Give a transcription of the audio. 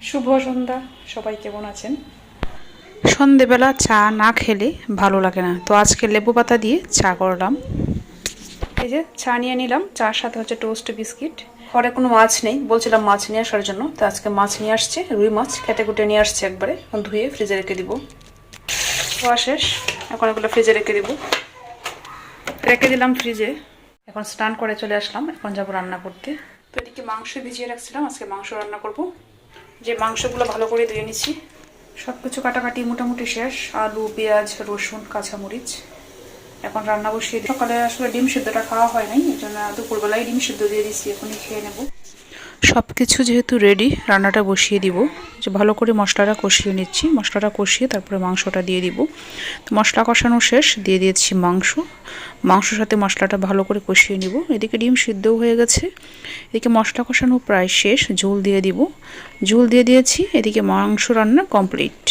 শুভ সন্ধ্যা, সবাই কেমন আছেন? সন্ধেবেলা চা না খেলে ভালো লাগে না, তো আজকে লেবু পাতা দিয়ে চা করলাম। এই যে চা নিয়ে নিলাম, চার সাথে হচ্ছে টোস্ট বিস্কিট। ঘরে কোনো মাছ নেই, বলছিলাম মাছ নিয়ে আসার জন্য, তো আজকে মাছ নিয়ে আসছে, রুই মাছ কেটে কুটে নিয়ে আসছে একবারে, ধুয়ে ফ্রিজে রেখে দিব। খাওয়া শেষ, এখন এগুলো ফ্রিজে রেখে দিব। রেখে দিলাম ফ্রিজে। এখন স্নান করে চলে আসলাম, এখন যাবো রান্না করতে। তো এদিকে মাংস ভিজিয়ে রাখছিলাম, আজকে মাংস রান্না করব। যে মাংসগুলো ভালো করে ধুয়ে নিচ্ছি, সব কিছু কাটাকাটি মোটামুটি শেষ। আলু, পেঁয়াজ, রসুন, কাঁচামরিচ। এখন রান্না বসিয়ে দিই। সকালে আসলে ডিম সিদ্ধটা খাওয়া হয় নাই, এই জন্য দুপুরবেলায় ডিম সিদ্ধ দিয়ে দিচ্ছি, এখনই খেয়ে নেব। সব কিছু যেহেতু রেডি, রান্নাটা বসিয়ে দিব। যে ভালো করে মশলাটা কষিয়ে নিচ্ছি, মশলাটা কষিয়ে তারপরে মাংসটা দিয়ে দিব। তো মশলা কষানো শেষ, দিয়ে দিয়েছি মাংসর সাথে মশলাটা ভালো করে কষিয়ে নিব। এদিকে ডিম সিদ্ধও হয়ে গেছে, এদিকে মশলা কষানো প্রায় শেষ, ঝোল দিয়ে দিব। ঝোল দিয়ে দিয়েছি, এদিকে মাংস রান্না কমপ্লিট।